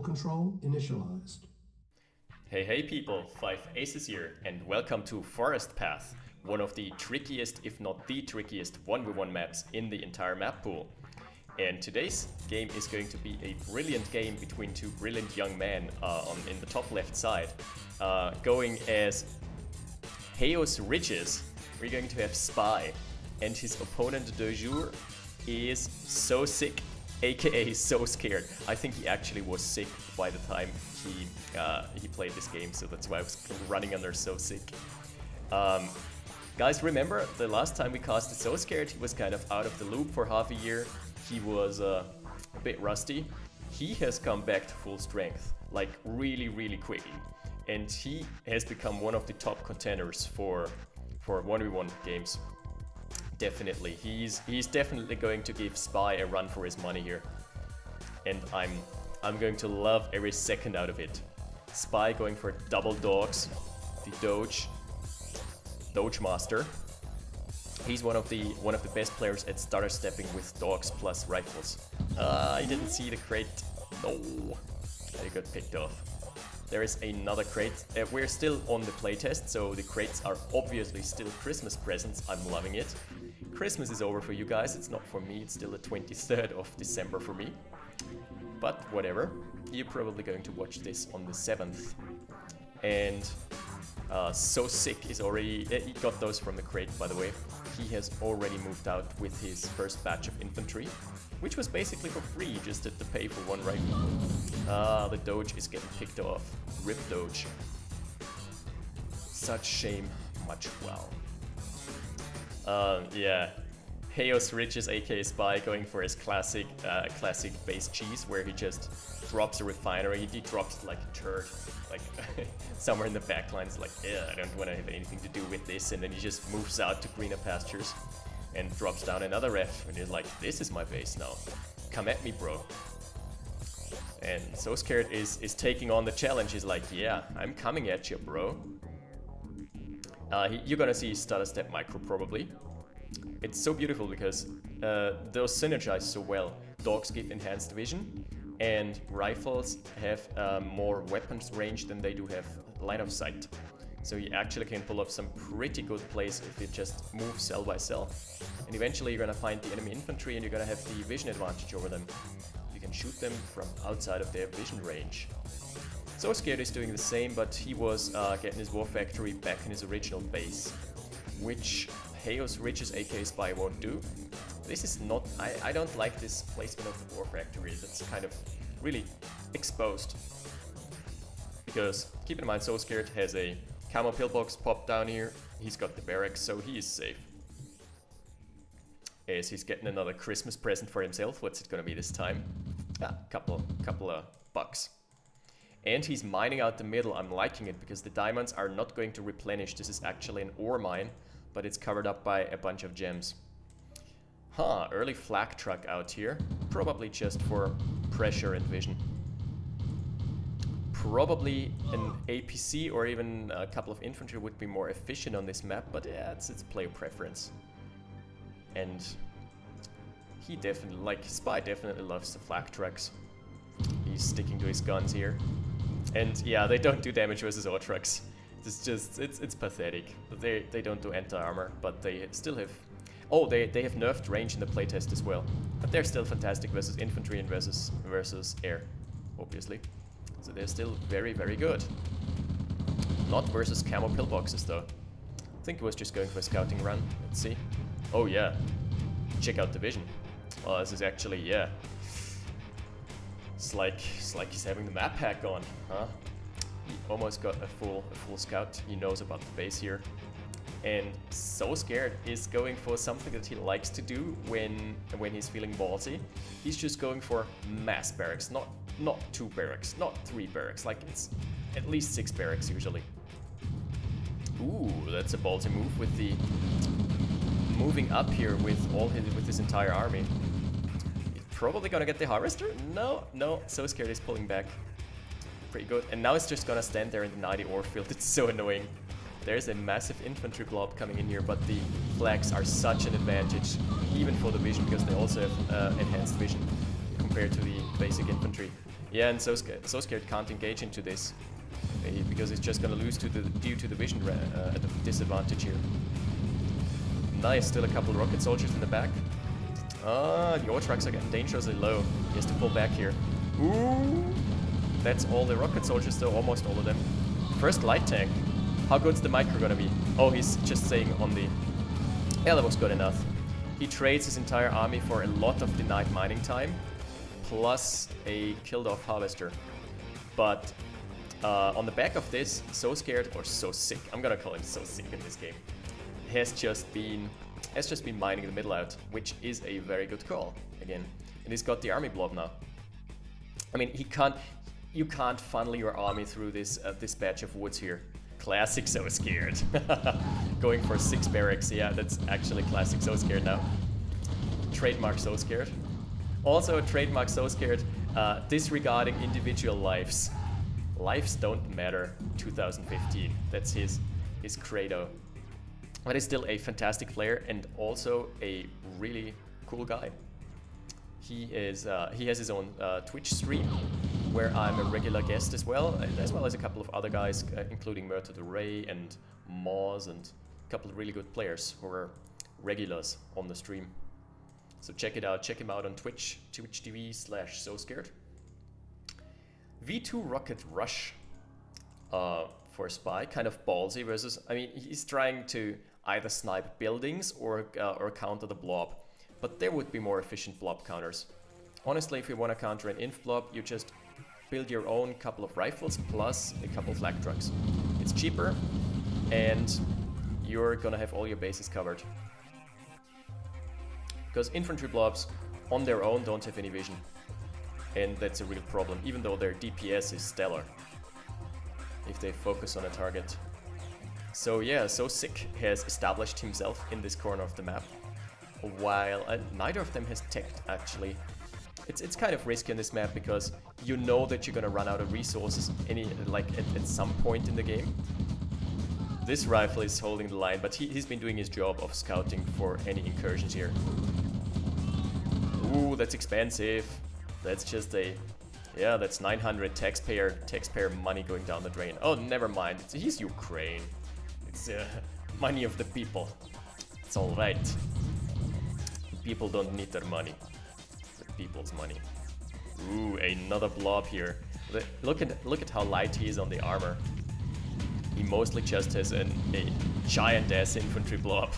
control initialized. Hey people, 5aces here, and welcome to Forest Path, one of the trickiest, if not the trickiest 1v1 maps in the entire map pool. And today's game is going to be a brilliant game between two brilliant young men in the top left side. Going as Heos Riches, we're going to have Spy, and his opponent de jour is So Sick, aka SoScared. I think he actually was sick by the time he played this game, so that's why I was running under So Sick. Guys, remember the last time we casted SoScared, he was kind of out of the loop for half a year. He was a bit rusty. He has come back to full strength, like really quickly. And he has become one of the top contenders for 1v1 games. Definitely. He's definitely going to give Spy a run for his money here. And I'm going to love every second out of it. Spy going for double dogs, the Doge Master. He's one of the best players at starter stepping with dogs plus rifles. I didn't see the crate. No, I got picked off. There is another crate. We're still on the playtest, so the crates are obviously still Christmas presents. I'm loving it. Christmas is over for you guys. It's not for me. It's still the 23rd of December for me. But whatever. You're probably going to watch this on the 7th. And So Sick is already... he got those from the crate, by the way. He has already moved out with his first batch of infantry, which was basically for free. You just had to pay for one rifle. The Doge is getting picked off. Rip Doge. Such shame, much well. Yeah. Heos Riches, aka Spy, going for his classic base cheese, where he just drops a refinery. He drops it like a turd, like somewhere in the backline. It's like, yeah, I don't want to have anything to do with this. And then he just moves out to greener pastures and drops down another ref. And he's like, this is my base now. Come at me, bro. And SoScared is taking on the challenge. He's like, yeah, I'm coming at you, bro. You're gonna see stutter step micro probably. It's so beautiful because those synergize so well. Dogs give enhanced vision, and rifles have more weapons range than they do have line of sight. So you actually can pull off some pretty good plays if you just move cell by cell. And eventually you're gonna find the enemy infantry and you're gonna have the vision advantage over them. You can shoot them from outside of their vision range. SoScared is doing the same, but he was getting his war factory back in his original base, which Heos Riches aka Spy won't do. This is not... I don't like this placement of the war factory. That's kind of really exposed. Because, keep in mind, SoScared has a camo pillbox popped down here. He's got the barracks, so he is safe. As he's getting another Christmas present for himself. What's it gonna be this time? Couple of bucks. And he's mining out the middle. I'm liking it because the diamonds are not going to replenish. This is actually an ore mine, but it's covered up by a bunch of gems. Early flak truck out here. Probably just for pressure and vision. Probably an APC or even a couple of infantry would be more efficient on this map, but yeah, it's player preference. And he definitely, like Spy definitely loves the flak trucks. He's sticking to his guns here. And yeah, they don't do damage versus ore trucks. It's just, it's pathetic. They don't do anti-armor, but they still have... Oh, they have nerfed range in the playtest as well. But they're still fantastic versus infantry and versus air, obviously. So they're still very good. Not versus camo pillboxes though. I think it was just going for a scouting run. Let's see. Oh yeah. Check out the vision. Oh, this is actually, yeah. It's like he's having the map hack on, huh? He almost got a full scout. He knows about the base here. And SoScared is going for something that he likes to do when he's feeling ballsy. He's just going for mass barracks, not 2 barracks, not 3 barracks. Like, it's at least 6 barracks usually. Ooh, that's a ballsy move with the moving up here with his entire army. He's probably gonna get the harvester? No, SoScared is pulling back. Pretty good. And now it's just gonna stand there and deny the ore field. It's so annoying. There's a massive infantry blob coming in here, but the flags are such an advantage, even for the vision, because they also have enhanced vision compared to the basic infantry. Yeah, and SoScared can't engage into this because it's just gonna lose due to the vision disadvantage here. Nice, still a couple rocket soldiers in the back. The ore trucks are getting dangerously low. He has to pull back here. Ooh! That's all the rocket soldiers though, almost all of them. First light tank. How good's the micro gonna be? Oh, he's just saying on the... Yeah, that was good enough. He trades his entire army for a lot of denied mining time, plus a killed off harvester. But on the back of this, SoScared, or So Sick, I'm gonna call him So Sick in this game, has just been mining the middle out, which is a very good call, again. And he's got the army blob now. I mean, you can't funnel your army through this patch of woods here. Classic SoScared. Going for 6 barracks, yeah, that's actually classic SoScared now. Trademark SoScared. Also trademark SoScared, disregarding individual lives. Lives don't matter, 2015. That's his credo. But he's still a fantastic player and also a really cool guy. He has his own Twitch stream where I'm a regular guest as well as a couple of other guys, including OpenRA and Moz and a couple of really good players who are regulars on the stream. So check it out, check him out on Twitch, twitch.tv/SoScared. V2 Rocket Rush for Spy, kind of ballsy versus, I mean, he's trying to either snipe buildings or counter the blob. But there would be more efficient blob counters. Honestly, if you want to counter an inf blob, you just build your own couple of rifles plus a couple of flak trucks. It's cheaper, and you're gonna have all your bases covered. Because infantry blobs on their own don't have any vision. And that's a real problem, even though their DPS is stellar if they focus on a target. So yeah, So Sick has established himself in this corner of the map, while neither of them has teched actually. It's kind of risky on this map because you know that you're gonna run out of resources at some point in the game. This rifle is holding the line, but he's been doing his job of scouting for any incursions here. Ooh, that's expensive. That's just that's 900 taxpayer money going down the drain. Oh, never mind. He's Ukraine. It's money of the people. It's all right. People don't need their money. The people's money. Ooh, another blob here. Look at how light he is on the armor. He mostly just has a giant ass infantry blob.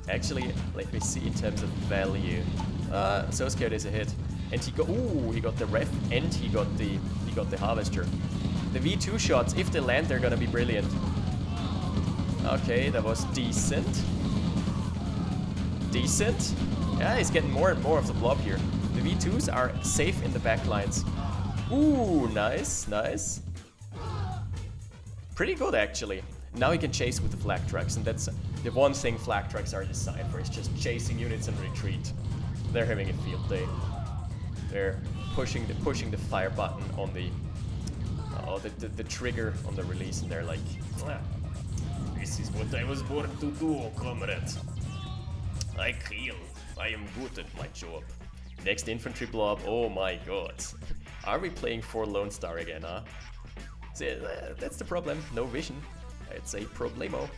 Actually, let me see in terms of value. SoScared is a hit. And he got the ref and he got the harvester. The V2 shots, if they land, they're gonna be brilliant. Okay, that was decent. Decent. Yeah, he's getting more and more of the blob here. The V2s are safe in the back lines. Ooh, nice, nice. Pretty good actually. Now he can chase with the flak trucks, and that's the one thing flak trucks are designed for, is just chasing units and retreat. They're having a field day. They're pushing the fire button on the trigger on the release, and they're like, this is what I was born to do, comrade. I kill. I am good at my job. Next infantry blob. Oh my god. Are we playing for Lone Star again, huh? That's the problem. No vision. It's a problemo.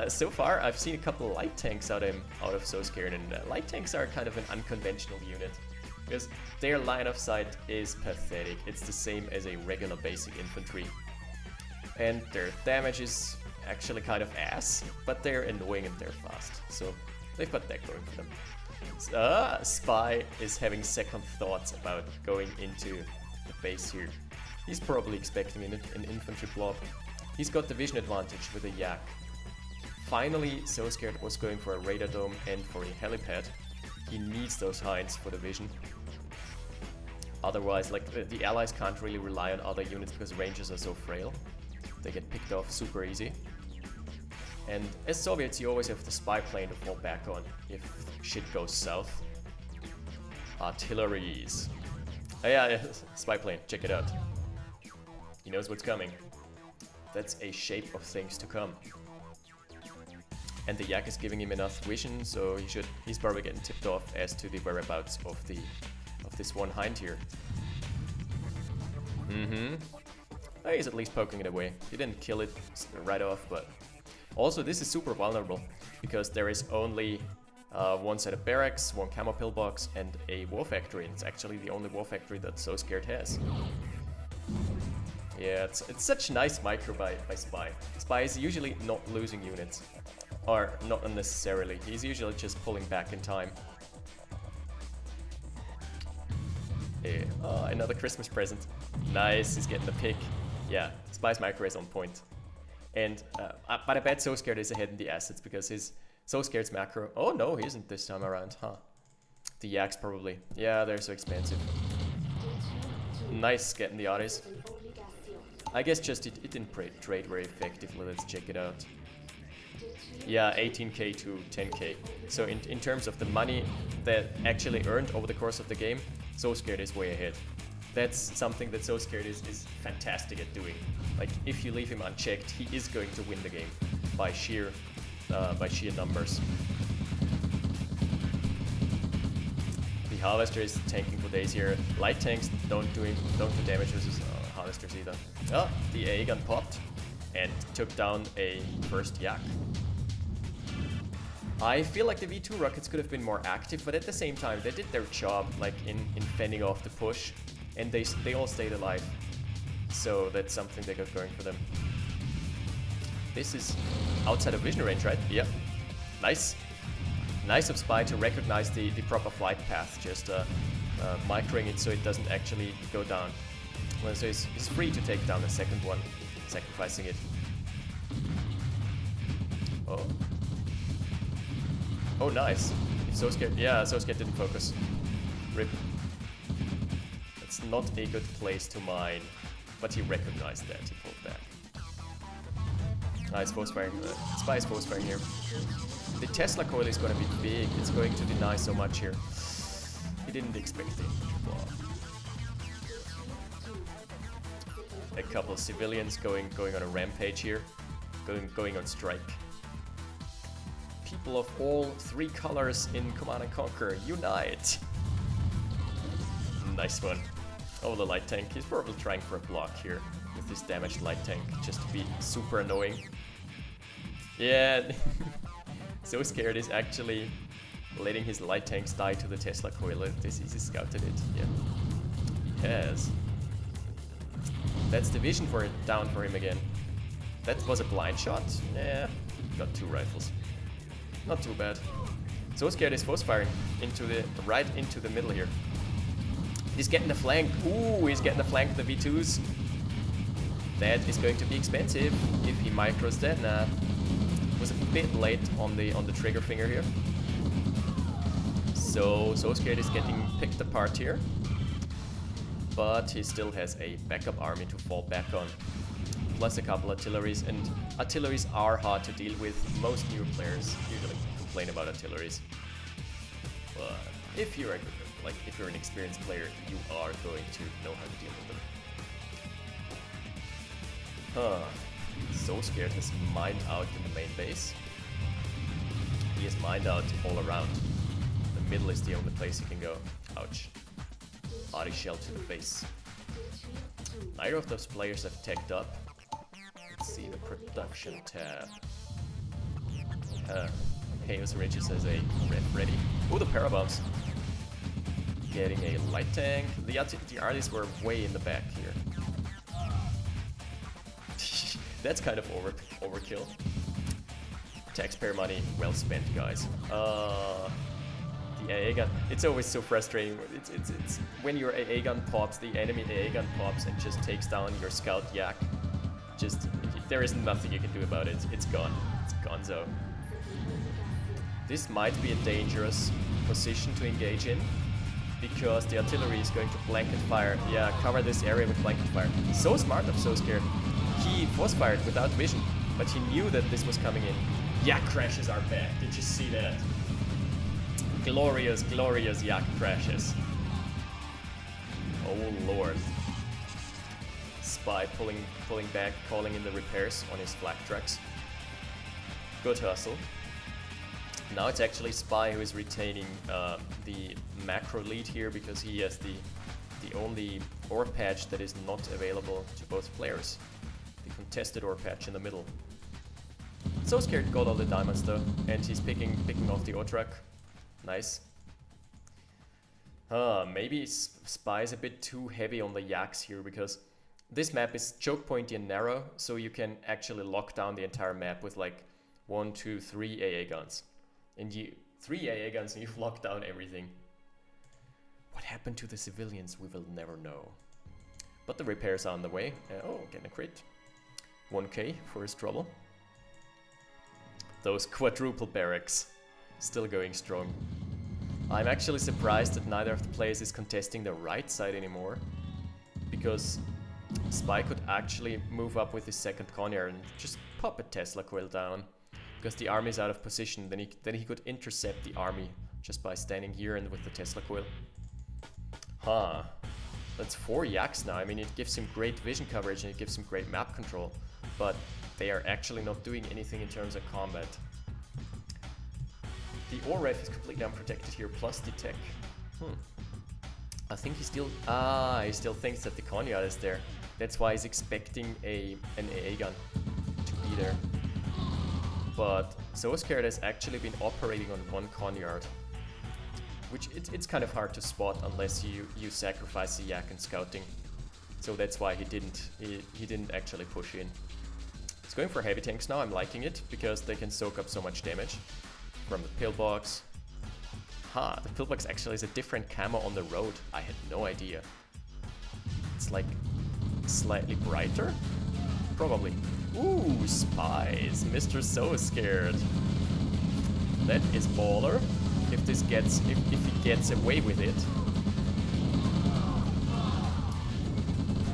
So far, I've seen a couple of light tanks out of SoScared, and light tanks are kind of an unconventional unit because their line of sight is pathetic. It's the same as a regular basic infantry, and their damage is actually kind of ass, but they're annoying and they're fast. So they've got that going for them. Spy is having second thoughts about going into the base here. He's probably expecting an infantry blob. He's got the vision advantage with a yak. Finally, SoScared was going for a radar dome and for a helipad. He needs those hinds for the vision. Otherwise, the allies can't really rely on other units because ranges are so frail. They get picked off super easy. And as Soviets, you always have the spy plane to fall back on if shit goes south. Artilleries. Oh yeah, spy plane, check it out. He knows what's coming. That's a shape of things to come. And the yak is giving him enough vision, so he's probably getting tipped off as to the whereabouts of this one hind here. Mm-hmm. He's at least poking it away. He didn't kill it right off, but... Also, this is super vulnerable, because there is only one set of barracks, one camo pillbox, and a war factory. And it's actually the only war factory that SoScared has. Yeah, it's such nice micro by Spy. Spy is usually not losing units. Or not unnecessarily. He's usually just pulling back in time. Yeah. Oh, another Christmas present. Nice, he's getting the pick. Yeah, Spy's micro is on point. And, but I bet SoScared is ahead in the assets because his SoScared's macro... Oh no, he isn't this time around, huh? The Yaks probably. Yeah, they're so expensive. Nice getting the oddies. I guess just it didn't trade very effectively. Let's check it out. Yeah, 18k to 10k. So in terms of the money that actually earned over the course of the game, SoScared is way ahead. That's something that SoScared is fantastic at doing. Like, if you leave him unchecked, he is going to win the game by sheer numbers. The Harvester is tanking for days here. Light tanks don't do damage versus Harvesters either. Oh, the AA gun popped and took down a first Yak. I feel like the V2 rockets could have been more active, but at the same time, they did their job, like in fending off the push. And they all stayed alive, so that's something they got going for them. This is outside of vision range, right? Yep. Nice. Nice of Spy to recognize the proper flight path, just microing it so it doesn't actually go down. Well, so he's free to take down the second one, sacrificing it. Oh. Oh, nice. SoScared, yeah, SoScared didn't focus. Rip. It's not a good place to mine, but he recognized that, he pulled back. Nice force firing, Spy is force firing here. The Tesla coil is going to be big, it's going to deny so much here. He didn't expect it. Wow. A couple of civilians going on a rampage here, going on strike. People of all three colors in Command & Conquer, unite! Nice one. Oh, the light tank. He's probably trying for a block here with this damaged light tank, just to be super annoying. Yeah, SoScared is actually letting his light tanks die to the Tesla coil. This easy scouted it. Yeah, he has. That's the vision for it, down for him again. That was a blind shot. Yeah, got 2 rifles. Not too bad. SoScared is force firing right into the middle here. He's getting the flank. Ooh, he's getting the flank with the V2s. That is going to be expensive if he micros that. Nah, was a bit late on the trigger finger here. So SoScared is getting picked apart here, but he still has a backup army to fall back on, plus a couple artilleries, and artilleries are hard to deal with. Most new players usually complain about artilleries, but if you're if you're an experienced player, you are going to know how to deal with them. Huh. SoScared has mined out in the main base. He has mined out all around. The middle is the only place he can go. Ouch. Body shell to the base. Neither of those players have teched up. Let's see the production tab. Chaos Ridges has a ref ready. Oh, the parabombs. Getting a light tank. The artists were way in the back here. That's kind of overkill. Taxpayer money well spent, guys. The AA gun. It's always so frustrating. It's when your AA gun pops, the enemy AA gun pops and just takes down your scout Yak. Just there is nothing you can do about it. It's gone. It's gonzo. This might be a dangerous position to engage in, because the artillery is going to blanket fire. Yeah, cover this area with blanket fire. So smart of SoScared. He force fired without vision, but he knew that this was coming in. Yak crashes are back. Did you see that? Glorious, glorious Yak crashes. Oh lord. Spy pulling back, calling in the repairs on his flak trucks. Good hustle. Now it's actually Spy who is retaining the macro lead here, because he has the only ore patch that is not available to both players. The contested ore patch in the middle. SoScared got all the diamonds though, and he's picking off the ore truck. Nice. Maybe Spy is a bit too heavy on the yaks here, because this map is choke pointy and narrow, so you can actually lock down the entire map with like 1, 2, 3 AA guns. And 3 AA guns and you've locked down everything. What happened to the civilians, we will never know. But the repairs are on the way. Oh, getting a crit. 1k for his trouble. Those quadruple barracks, still going strong. I'm actually surprised that neither of the players is contesting the right side anymore, because Spy could actually move up with his second Conyair and just pop a Tesla coil down, because the army is out of position. Then he could intercept the army just by standing here and with the Tesla coil. Huh. That's 4 yaks now. I mean, it gives him great vision coverage and it gives him great map control, but they are actually not doing anything in terms of combat. The ore ref is completely unprotected here, plus the tech. I think he still thinks that the Conyair is there. That's why he's expecting an AA gun to be there. But SoScared has actually been operating on 1 Conyair, which it's kind of hard to spot unless you sacrifice the yak in scouting. So that's why he didn't actually push in. He's going for heavy tanks now. I'm liking it because they can soak up so much damage from the pillbox. The pillbox actually is a different camo on the road. I had no idea. It's like slightly brighter? Probably. Ooh, spies. Mr. SoScared. That is baller. If he gets away with it.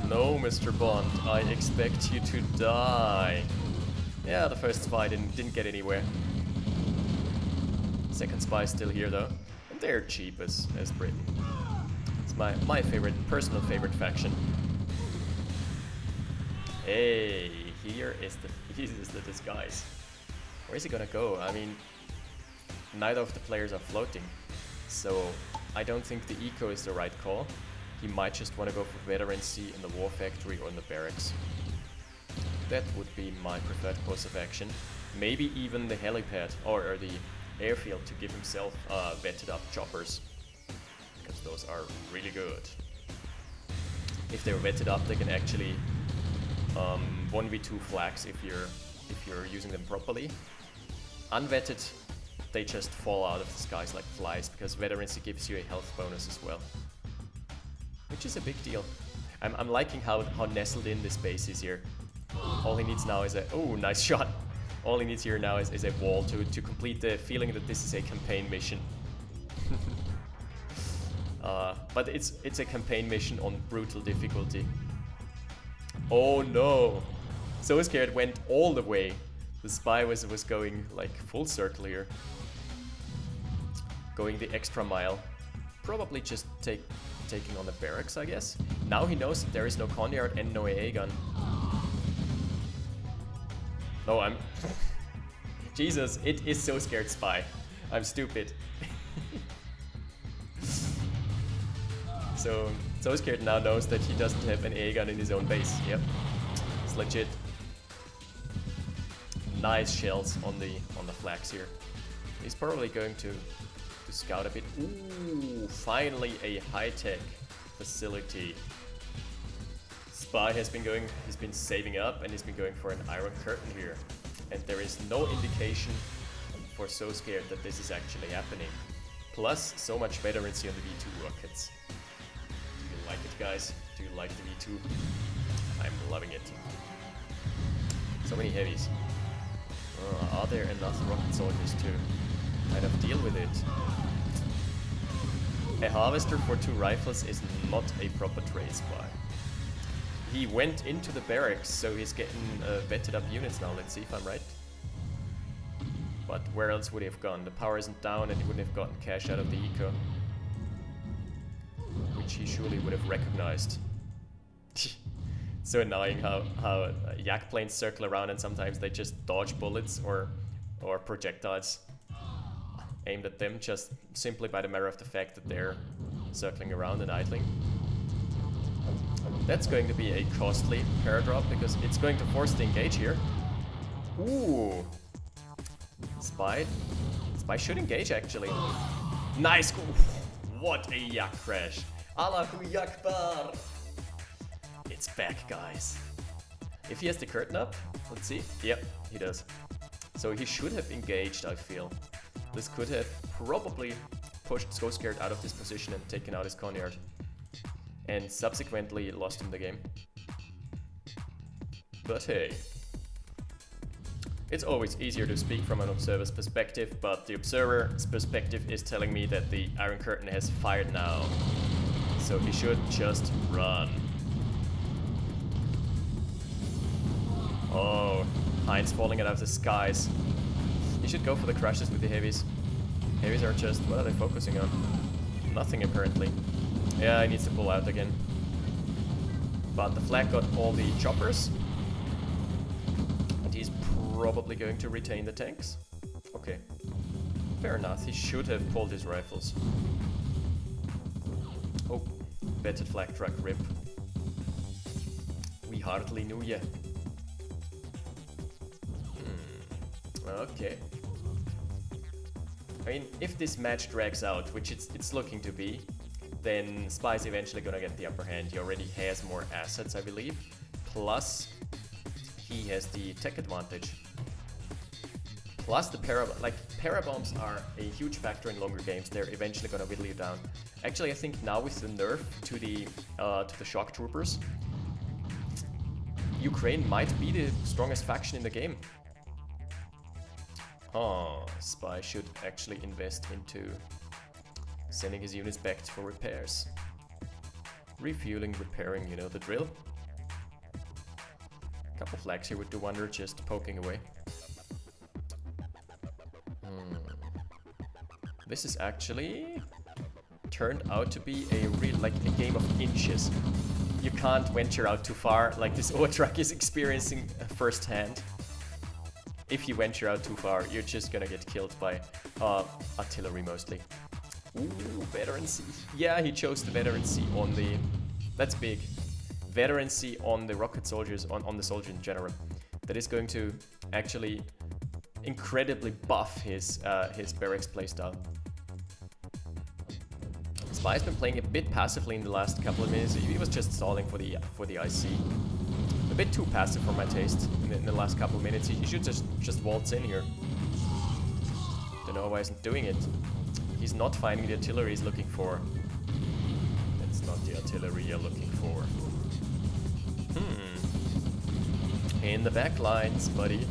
No, Mr. Bond, I expect you to die. Yeah, the first spy didn't get anywhere. Second spy is still here though. And they're cheap as Britain. It's my personal favorite faction. Hey, here is the disguise. Where is he gonna go? I mean, neither of the players are floating, so I don't think the eco is the right call. He might just want to go for veterancy in the war factory or in the barracks. That would be my preferred course of action. Maybe even the helipad or the airfield to give himself vetted up choppers, because those are really good. If they're vetted up, they can actually 1v2 flags if you're using them properly. Unvetted, they just fall out of the skies like flies, because veterancy gives you a health bonus as well, which is a big deal. I'm liking how nestled in this base is here. All he needs now is nice shot. All he needs here now is a wall to complete the feeling that this is a campaign mission. But it's a campaign mission on brutal difficulty. Oh no! SoScared went all the way. The spy was going like full circle here. Going the extra mile. Probably just taking on the barracks, I guess. Now he knows that there is no Conyair and no AA gun. No, I'm... Jesus, it is SoScared spy. I'm stupid. So, SoScared now knows that he doesn't have an AA gun in his own base. Yep, it's legit. Nice shells on the flags here. He's probably going to scout a bit. Ooh, finally a high-tech facility. Spy has been saving up and he's been going for an iron curtain here. And there is no indication for SoScared that this is actually happening. Plus, so much veterancy on the V2 rockets. Do you like it, guys? Do you like the V2? I'm loving it. So many heavies. Are there enough rocket soldiers to kind of deal with it? A harvester for 2 rifles is not a proper trade spy. He went into the barracks, so he's getting vetted up units now. Let's see if I'm right. But where else would he have gone? The power isn't down and he wouldn't have gotten cash out of the eco, which he surely would have recognized. So annoying how yak planes circle around and sometimes they just dodge bullets or projectiles aimed at them just simply by the matter of the fact that they're circling around and idling. That's going to be a costly paradrop because it's going to force the engage here. Ooh. Spy should engage actually. Nice. What a yak crash. Allahu Yakbar. It's back, guys. If he has the curtain up, let's see. Yep, he does. So he should have engaged, I feel. This could have probably pushed SoScared out of this position and taken out his Conyard. And subsequently lost him the game. But hey. It's always easier to speak from an observer's perspective, but the observer's perspective is telling me that the Iron Curtain has fired now. So he should just run. Oh, Heinz falling out of the skies. He should go for the crushes with the heavies. Heavies are just, what are they focusing on? Nothing apparently. Yeah, he needs to pull out again. But the flag got all the choppers. And he's probably going to retain the tanks. Okay. Fair enough, he should have pulled his rifles. Oh, battered flag truck, rip. We hardly knew ya. Okay. I mean, if this match drags out, which it's looking to be, then Spy's eventually gonna get the upper hand. He already has more assets, I believe. Plus, he has the tech advantage. Plus the parabombs are a huge factor in longer games. They're eventually gonna whittle you down. Actually, I think now with the nerf to the shock troopers, Ukraine might be the strongest faction in the game. Oh, Spy should actually invest into sending his units back for repairs. Refueling, repairing, you know the drill. Couple flags here would do wonder, just poking away. This is actually turned out to be a a game of inches. You can't venture out too far, like this truck is experiencing firsthand. If you venture out too far, you're just gonna get killed by artillery mostly. Ooh, veterancy. Yeah, he chose the veterancy on the... That's big. Veterancy on the rocket soldiers, on the soldier in general. That is going to actually incredibly buff his barracks playstyle. Spy's been playing a bit passively in the last couple of minutes. He was just stalling for the IC. A bit too passive for my taste in the last couple of minutes. He should just waltz in here. Don't know why he's not doing it. He's not finding the artillery he's looking for. That's not the artillery you're looking for. In the back lines, buddy.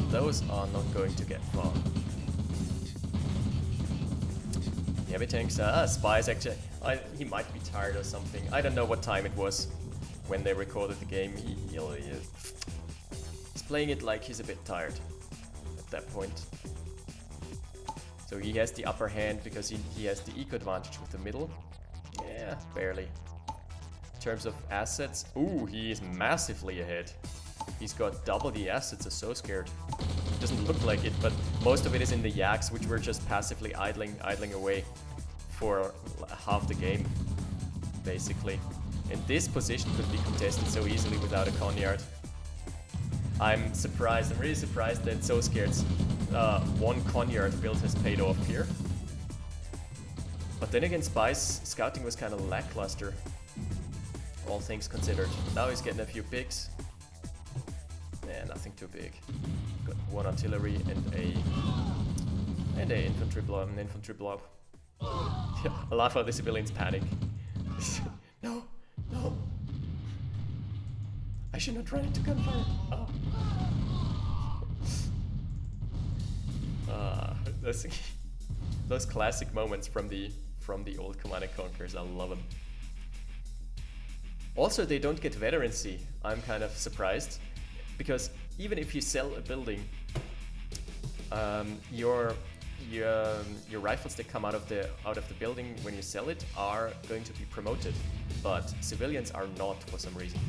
Those are not going to get far. Heavy tanks, Spy's actually... he might be tired or something. I don't know what time it was when they recorded the game. He's playing it like he's a bit tired at that point. So he has the upper hand because he has the eco advantage with the middle. Yeah, barely. In terms of assets, ooh, he is massively ahead. He's got double the assets of SoScared. Doesn't look like it, but most of it is in the yaks, which were just passively idling away for half the game, basically. And this position could be contested so easily without a Conyard. I'm really surprised that SoScared's one Conyard build has paid off here. But then again, Spy's scouting was kind of lackluster, all things considered. Now he's getting a few picks. Yeah, nothing too big. Got one artillery and an infantry blob. I love how the civilians panic. No, no. I should not run into gunfire. Oh. Those classic moments from the old Command & Conquers. I love them. Also, they don't get veterancy. I'm kind of surprised, because even if you sell a building, your rifles that come out of the building when you sell it are going to be promoted, but civilians are not for some reason.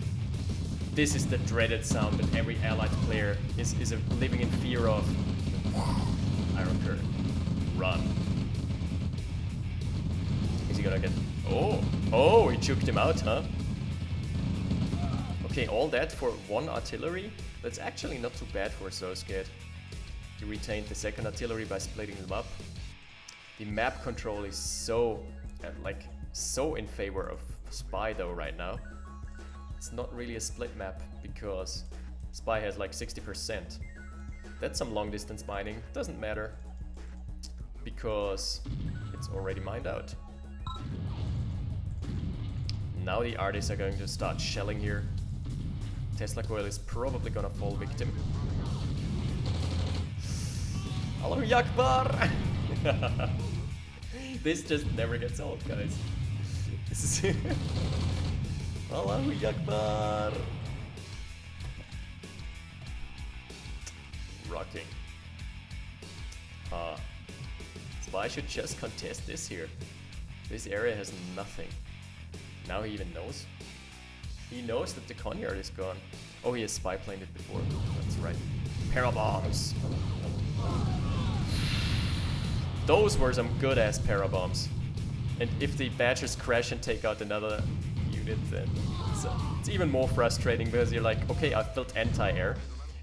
This is the dreaded sound that every allied player is living in fear of. Iron Curtain. Run. Is he gonna get... Oh, he choked him out, huh? Okay, all that for 1 artillery? That's actually not too bad for SoScared. He retained the 2nd artillery by splitting them up. The map control is so, so in favor of Spy though right now. It's not really a split map because Spy has like 60%. That's some long distance mining, doesn't matter because it's already mined out. Now the artists are going to start shelling here. Tesla coil is probably gonna fall victim. Allahu Akbar! This just never gets old, guys. This is Allahu Akbar! Rocking. Spy should just contest this here. This area has nothing. Now he even knows. He knows that the Conyard is gone. Oh, he has spy planed it before. That's right. Parabombs! Those were some good ass parabombs. And if the Badgers crash and take out another unit, then it's even more frustrating because you're like, okay, I've built anti-air.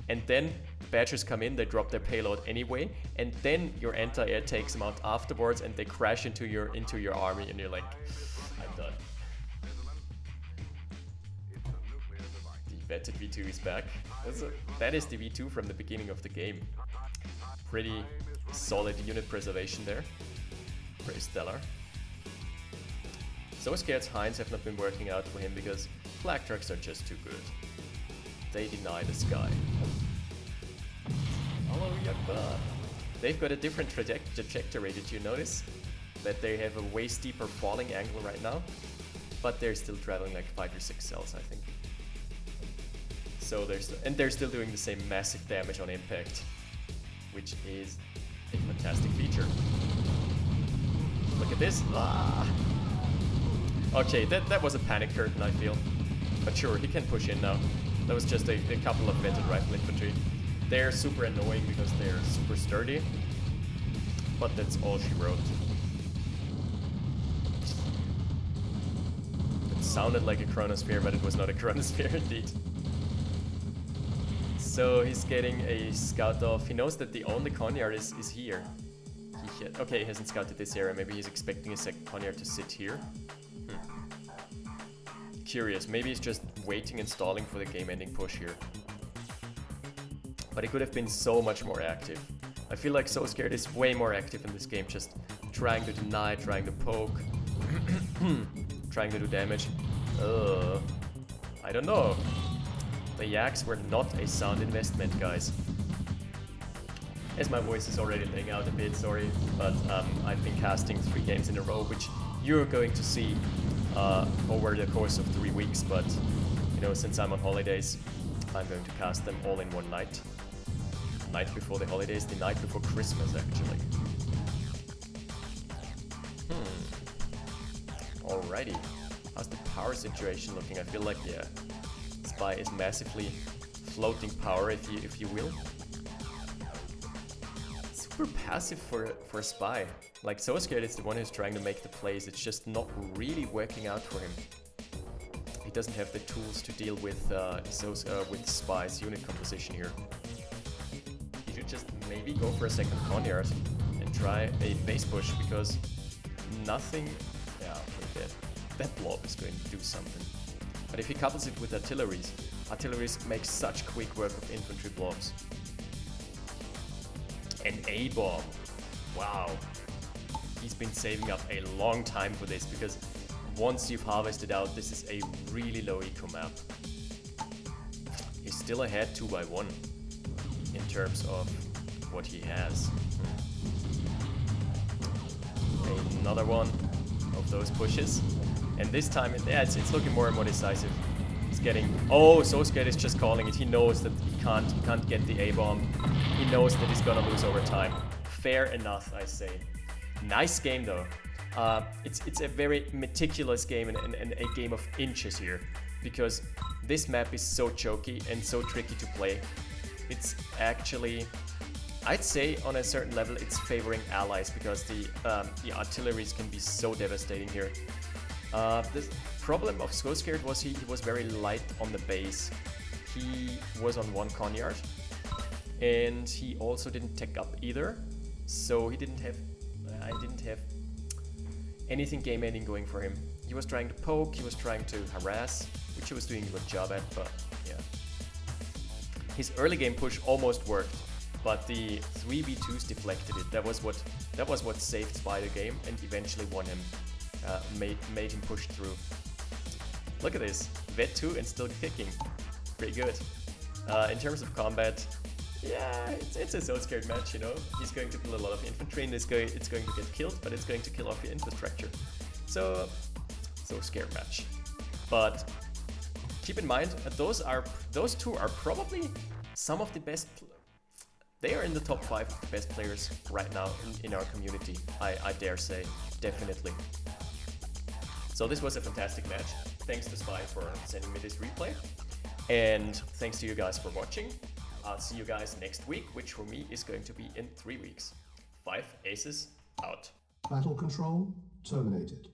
And then Badgers come in, they drop their payload anyway, and then your anti-air takes them out afterwards and they crash into your army and you're like, I'm done. The vetted V2 is back. That is the V2 from the beginning of the game. Pretty solid unit preservation there. Pretty stellar. SoScared's Hinds have not been working out for him because flak trucks are just too good. They deny the sky. Allahu Akbar. They've got a different trajectory, did you notice? That they have a way steeper falling angle right now, but they're still traveling like 5 or 6 cells, I think. So they're still doing the same massive damage on impact, which is a fantastic feature. Look at this. Ah. Okay, that was a panic curtain, I feel. But sure, he can push in now. That was just a couple of vetted rifle infantry. They're super annoying because they're super sturdy, but that's all she wrote. It sounded like a chronosphere, but it was not a chronosphere indeed. So he's getting a scout off. He knows that the only Conyard is here. Okay, he hasn't scouted this area. Maybe he's expecting a second Conyard to sit here. Curious. Maybe he's just waiting and stalling for the game-ending push here. But he could have been so much more active. I feel like SoScared is way more active in this game, just trying to deny, trying to poke, trying to do damage. I don't know. The Yaks were not a sound investment, guys. As my voice is already laying out a bit, sorry, but I've been casting 3 games in a row, which you're going to see over the course of 3 weeks, but you know, since I'm on holidays, I'm going to cast them all in one night. Night before the holidays, the night before Christmas, actually. Alrighty. How's the power situation looking? I feel like, yeah, Spy is massively floating power, if you will. Super passive for Spy. Like, SoScared is the one who's trying to make the plays. It's just not really working out for him. He doesn't have the tools to deal with Spy's unit composition here. He should just maybe go for a second Conyard and try a base push, because nothing... Yeah, okay, that blob is going to do something. But if he couples it with artilleries make such quick work of infantry blobs. An A-bomb. Wow. He's been saving up a long time for this, because once you've harvested out, this is a really low eco map. He's still ahead 2 by 1 in terms of what he has. Another one of those pushes. And this time, yeah, it's looking more and more decisive. He's getting... Oh, SoScared is just calling it. He knows that he can't get the A-bomb. He knows that he's gonna lose over time. Fair enough, I say. Nice game, though. It's a very meticulous game and a game of inches here, because this map is so choky and so tricky to play. It's actually, I'd say on a certain level, it's favoring allies, because the artilleries can be so devastating here. There's problem of SoScared was he was very light on the base. He was on 1 Conyard, and he also didn't tech up either, so he didn't have anything game ending going for him. He was trying to poke, he was trying to harass, which he was doing a good job at, but yeah. His early game push almost worked, but the 3v2s deflected it. That was what saved Spy the game and eventually won him, made him push through. Look at this, Vet 2 and still kicking. Pretty good. In terms of combat, yeah, it's a SoScared match, you know. He's going to kill a lot of infantry and it's going to get killed, but it's going to kill off your infrastructure. So SoScared match. But keep in mind, those two are probably some of the best. They are in the top 5 of the best players right now in our community. I dare say, definitely. So this was a fantastic match. Thanks to Spy for sending me this replay. And thanks to you guys for watching. I'll see you guys next week, which for me is going to be in 3 weeks. 5 aces out. Battle control terminated.